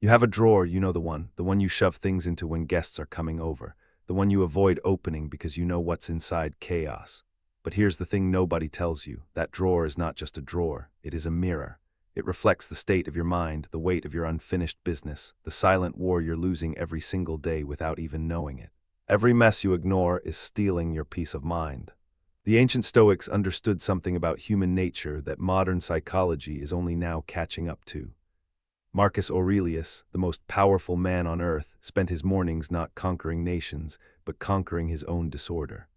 You have a drawer, you know the one you shove things into when guests are coming over, the one you avoid opening because you know what's inside: chaos. But here's the thing nobody tells you: that drawer is not just a drawer, it is a mirror. It reflects the state of your mind, the weight of your unfinished business, the silent war you're losing every single day without even knowing it. Every mess you ignore is stealing your peace of mind. The ancient Stoics understood something about human nature that modern psychology is only now catching up to. Marcus Aurelius, the most powerful man on earth, spent his mornings not conquering nations, but conquering his own disorder.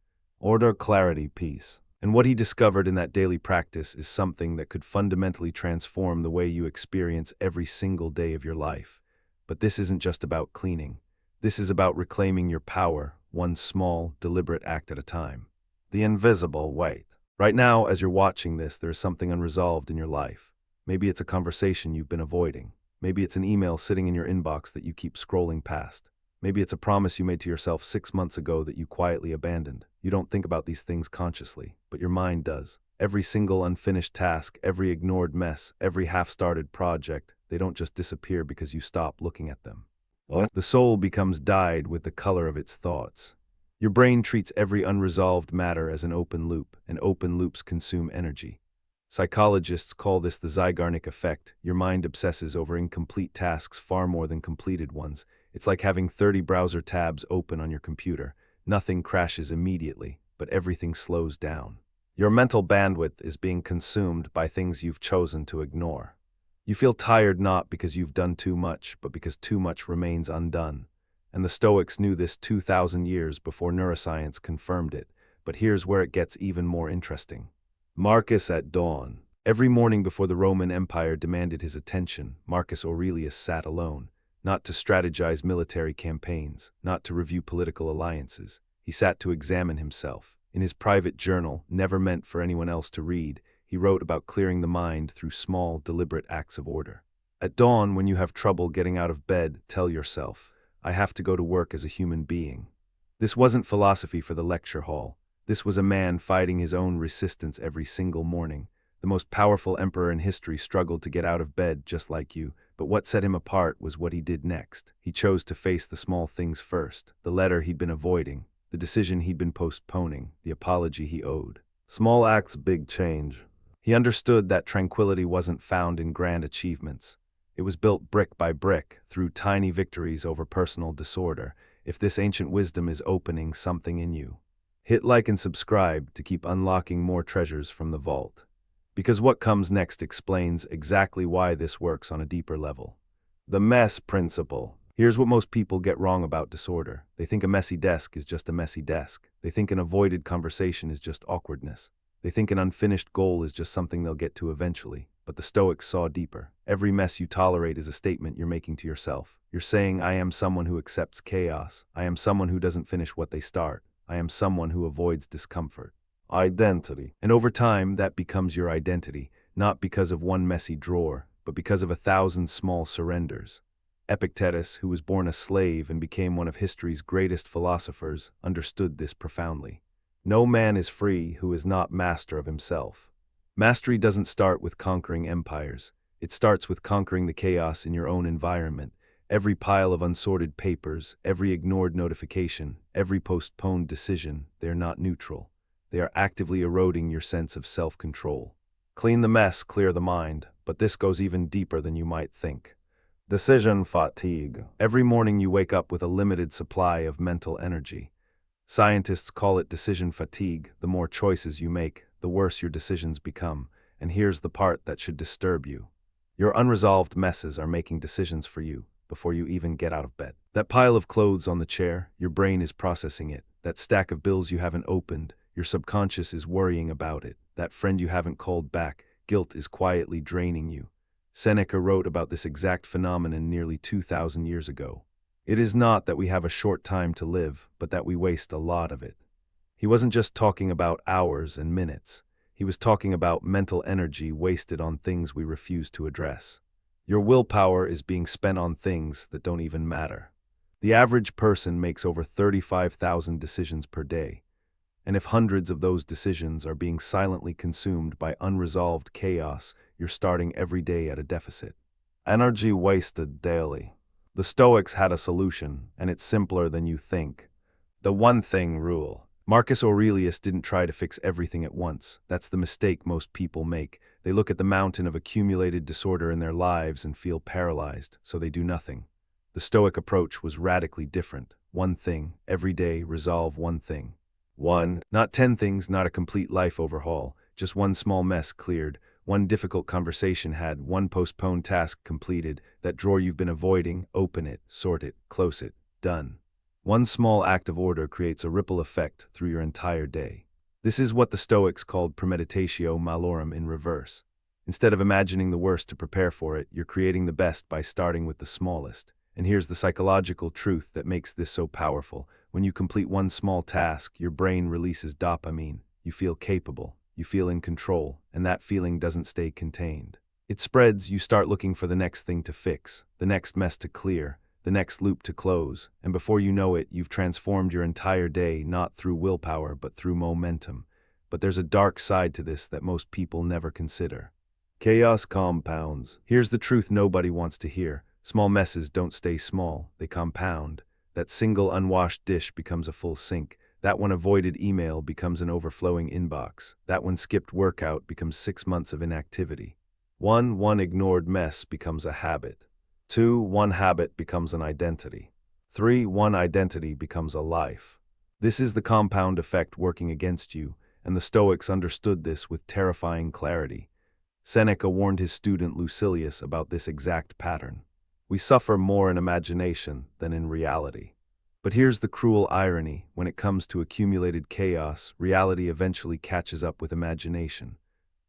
Order, clarity, peace. And what he discovered in that daily practice is something that could fundamentally transform the way you experience every single day of your life. But this isn't just about cleaning. This is about reclaiming your power, one small, deliberate act at a time. The invisible weight. Right now, as you're watching this, there is something unresolved in your life. Maybe it's a conversation you've been avoiding. Maybe it's an email sitting in your inbox that you keep scrolling past. Maybe it's a promise you made to yourself 6 months ago that you quietly abandoned. You don't think about these things consciously, but your mind does. Every single unfinished task, every ignored mess, every half-started project, they don't just disappear because you stop looking at them. The soul becomes dyed with the color of its thoughts. Your brain treats every unresolved matter as an open loop, and open loops consume energy. Psychologists call this the Zeigarnik effect. Your mind obsesses over incomplete tasks far more than completed ones. It's like having 30 browser tabs open on your computer. Nothing crashes immediately, but everything slows down. Your mental bandwidth is being consumed by things you've chosen to ignore. You feel tired not because you've done too much, but because too much remains undone. And the Stoics knew this 2,000 years before neuroscience confirmed it. But here's where it gets even more interesting. Marcus at dawn. Every morning before the Roman Empire demanded his attention, Marcus Aurelius sat alone, not to strategize military campaigns, not to review political alliances. He sat to examine himself. In his private journal, never meant for anyone else to read, he wrote about clearing the mind through small, deliberate acts of order. At dawn, when you have trouble getting out of bed, tell yourself, I have to go to work as a human being. This wasn't philosophy for the lecture hall. This was a man fighting his own resistance every single morning. The most powerful emperor in history struggled to get out of bed just like you, but what set him apart was what he did next. He chose to face the small things first, the letter he'd been avoiding, the decision he'd been postponing, the apology he owed. Small acts, big change. He understood that tranquility wasn't found in grand achievements. It was built brick by brick, through tiny victories over personal disorder. If this ancient wisdom is opening something in you, hit like and subscribe to keep unlocking more treasures from the vault. Because what comes next explains exactly why this works on a deeper level. The mess principle. Here's what most people get wrong about disorder. They think a messy desk is just a messy desk. They think an avoided conversation is just awkwardness. They think an unfinished goal is just something they'll get to eventually. But the Stoics saw deeper. Every mess you tolerate is a statement you're making to yourself. You're saying, I am someone who accepts chaos. I am someone who doesn't finish what they start. I am someone who avoids discomfort. Identity. And over time, that becomes your identity, not because of one messy drawer, but because of 1,000 small surrenders. Epictetus, who was born a slave and became one of history's greatest philosophers, understood this profoundly. No man is free who is not master of himself. Mastery doesn't start with conquering empires. It starts with conquering the chaos in your own environment. Every pile of unsorted papers, every ignored notification, every postponed decision, they are not neutral. They are actively eroding your sense of self-control. Clean the mess, clear the mind, but this goes even deeper than you might think. Decision fatigue. Every morning you wake up with a limited supply of mental energy. Scientists call it decision fatigue. The more choices you make, the worse your decisions become. And here's the part that should disturb you. Your unresolved messes are making decisions for you before you even get out of bed. That pile of clothes on the chair, your brain is processing it. That stack of bills you haven't opened, your subconscious is worrying about it. That friend you haven't called back, guilt is quietly draining you. Seneca wrote about this exact phenomenon nearly 2,000 years ago. It is not that we have a short time to live, but that we waste a lot of it. He wasn't just talking about hours and minutes. He was talking about mental energy wasted on things we refuse to address. Your willpower is being spent on things that don't even matter. The average person makes over 35,000 decisions per day. And if hundreds of those decisions are being silently consumed by unresolved chaos, you're starting every day at a deficit. Energy wasted daily. The Stoics had a solution, and it's simpler than you think. The one thing rule. Marcus Aurelius didn't try to fix everything at once. That's the mistake most people make. They look at the mountain of accumulated disorder in their lives and feel paralyzed, so they do nothing. The Stoic approach was radically different. One thing, every day, resolve one thing. One, not 10 things, not a complete life overhaul, just one small mess cleared, one difficult conversation had, one postponed task completed, that drawer you've been avoiding, open it, sort it, close it, done. One small act of order creates a ripple effect through your entire day. This is what the Stoics called premeditatio malorum in reverse. Instead of imagining the worst to prepare for it, you're creating the best by starting with the smallest. And here's the psychological truth that makes this so powerful. When you complete one small task, your brain releases dopamine. You feel capable, you feel in control, and that feeling doesn't stay contained. It spreads. You start looking for the next thing to fix, the next mess to clear, the next loop to close, and before you know it, you've transformed your entire day not through willpower but through momentum. But there's a dark side to this that most people never consider. Chaos compounds. Here's the truth nobody wants to hear. Small messes don't stay small, they compound. That single unwashed dish becomes a full sink. That one avoided email becomes an overflowing inbox. That one skipped workout becomes 6 months of inactivity. One ignored mess becomes a habit. 2, one habit becomes an identity. 3, one identity becomes a life. This is the compound effect working against you, and the Stoics understood this with terrifying clarity. Seneca warned his student Lucilius about this exact pattern. We suffer more in imagination than in reality. But here's the cruel irony. When it comes to accumulated chaos, reality eventually catches up with imagination.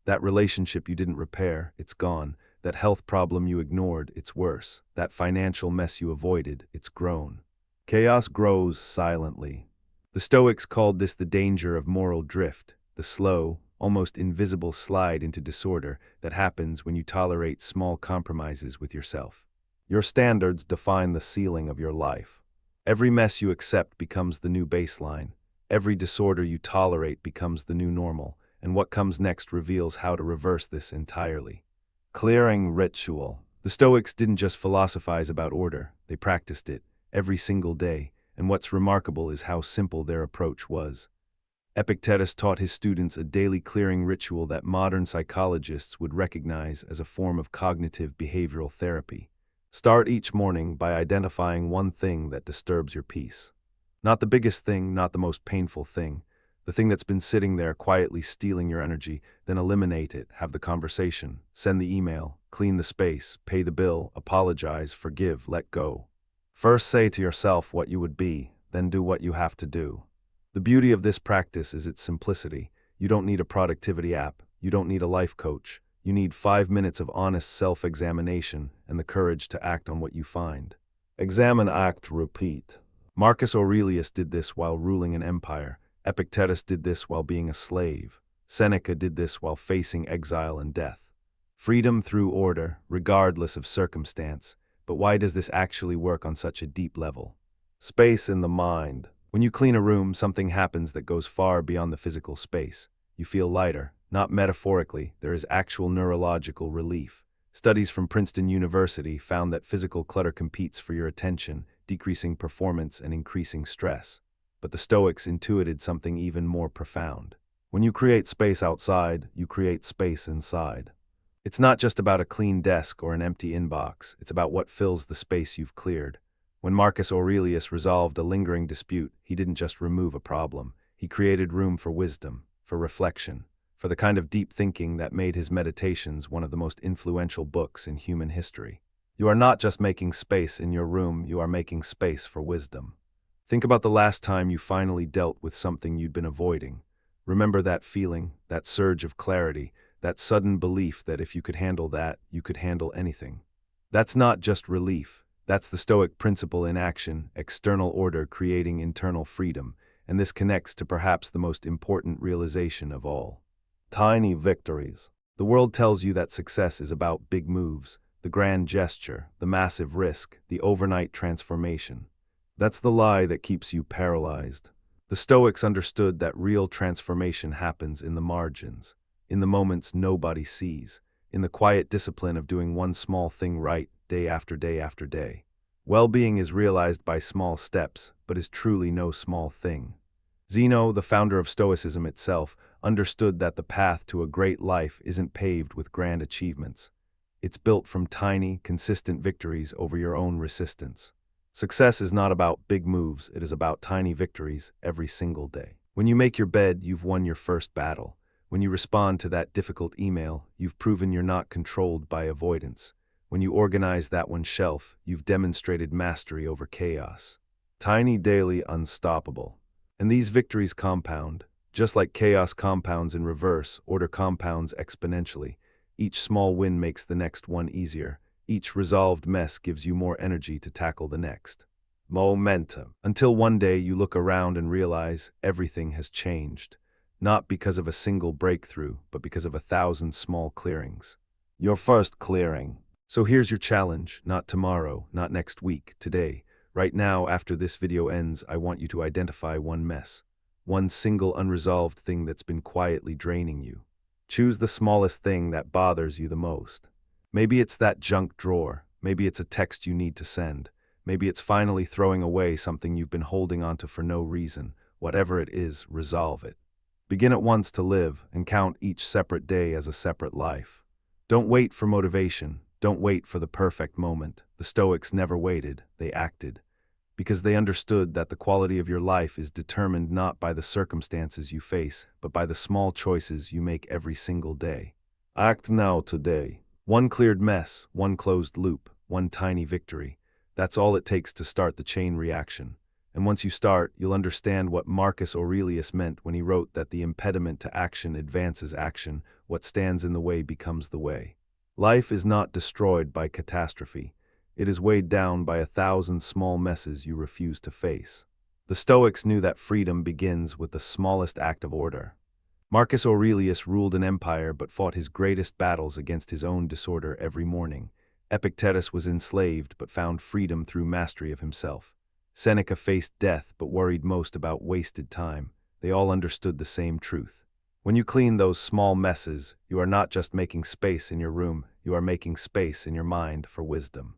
That relationship you didn't repair, it's gone. That health problem you ignored, it's worse. That financial mess you avoided, it's grown. Chaos grows silently. The Stoics called this the danger of moral drift, the slow, almost invisible slide into disorder that happens when you tolerate small compromises with yourself. Your standards define the ceiling of your life. Every mess you accept becomes the new baseline. Every disorder you tolerate becomes the new normal, and what comes next reveals how to reverse this entirely. Clearing ritual. The Stoics didn't just philosophize about order, they practiced it every single day, and what's remarkable is how simple their approach was. Epictetus taught his students a daily clearing ritual that modern psychologists would recognize as a form of cognitive behavioral therapy. Start each morning by identifying one thing that disturbs your peace. Not the biggest thing, not the most painful thing, the thing that's been sitting there quietly stealing your energy. Then eliminate it, have the conversation, send the email, clean the space, pay the bill, apologize, forgive, let go. First say to yourself what you would be, then do what you have to do. The beauty of this practice is its simplicity. You don't need a productivity app, you don't need a life coach. You need 5 minutes of honest self-examination and the courage to act on what you find. Examine, act, repeat. Marcus Aurelius did this while ruling an empire. Epictetus did this while being a slave. Seneca did this while facing exile and death. Freedom through order, regardless of circumstance. But why does this actually work on such a deep level? Space in the mind. When you clean a room, something happens that goes far beyond the physical space. You feel lighter. Not metaphorically, there is actual neurological relief. Studies from Princeton University found that physical clutter competes for your attention, decreasing performance and increasing stress. But the Stoics intuited something even more profound. When you create space outside, you create space inside. It's not just about a clean desk or an empty inbox, it's about what fills the space you've cleared. When Marcus Aurelius resolved a lingering dispute, he didn't just remove a problem, he created room for wisdom, for reflection, for the kind of deep thinking that made his Meditations one of the most influential books in human history. You are not just making space in your room, you are making space for wisdom. Think about the last time you finally dealt with something you'd been avoiding. Remember that feeling, that surge of clarity, that sudden belief that if you could handle that, you could handle anything. That's not just relief, that's the Stoic principle in action, external order creating internal freedom, and this connects to perhaps the most important realization of all. Tiny victories. The world tells you that success is about big moves, the grand gesture, the massive risk, the overnight transformation. That's the lie that keeps you paralyzed. The Stoics understood that real transformation happens in the margins, in the moments nobody sees, in the quiet discipline of doing one small thing right, day after day after day. Well-being is realized by small steps, but is truly no small thing. Zeno, the founder of Stoicism itself, understood that the path to a great life isn't paved with grand achievements. It's built from tiny, consistent victories over your own resistance. Success is not about big moves, it is about tiny victories every single day. When you make your bed, you've won your first battle. When you respond to that difficult email, you've proven you're not controlled by avoidance. When you organize that one shelf, you've demonstrated mastery over chaos. Tiny, daily, unstoppable. And these victories compound. Just like chaos compounds in reverse, order compounds exponentially. Each small win makes the next one easier. Each resolved mess gives you more energy to tackle the next. Momentum. Until one day you look around and realize everything has changed. Not because of a single breakthrough, but because of 1,000 small clearings. Your first clearing. So here's your challenge, not tomorrow, not next week, today. Right now, after this video ends, I want you to identify one mess. One single unresolved thing that's been quietly draining you. Choose the smallest thing that bothers you the most. Maybe it's that junk drawer. Maybe it's a text you need to send. Maybe it's finally throwing away something you've been holding onto for no reason. Whatever it is, resolve it. Begin at once to live and count each separate day as a separate life. Don't wait for motivation. Don't wait for the perfect moment. The Stoics never waited, they acted. Because they understood that the quality of your life is determined not by the circumstances you face, but by the small choices you make every single day. Act now today. One cleared mess, one closed loop, one tiny victory. That's all it takes to start the chain reaction. And once you start, you'll understand what Marcus Aurelius meant when he wrote that the impediment to action advances action, what stands in the way becomes the way. Life is not destroyed by catastrophe. It is weighed down by 1,000 small messes you refuse to face. The Stoics knew that freedom begins with the smallest act of order. Marcus Aurelius ruled an empire but fought his greatest battles against his own disorder every morning. Epictetus was enslaved but found freedom through mastery of himself. Seneca faced death but worried most about wasted time. They all understood the same truth. When you clean those small messes, you are not just making space in your room, you are making space in your mind for wisdom.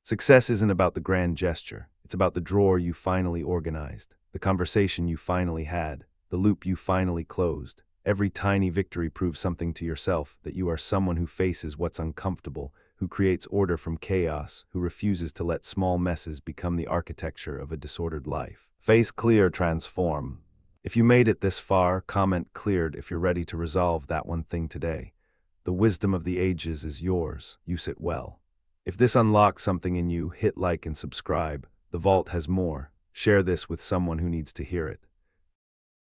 Success isn't about the grand gesture. It's about the drawer you finally organized, the conversation you finally had, the loop you finally closed. Every tiny victory proves something to yourself, that you are someone who faces what's uncomfortable, who creates order from chaos, who refuses to let small messes become the architecture of a disordered life. Face clear, transform. If you made it this far, comment cleared if you're ready to resolve that one thing today. The wisdom of the ages is yours. Use it well. If this unlocks something in you, hit like and subscribe. The vault has more. Share this with someone who needs to hear it.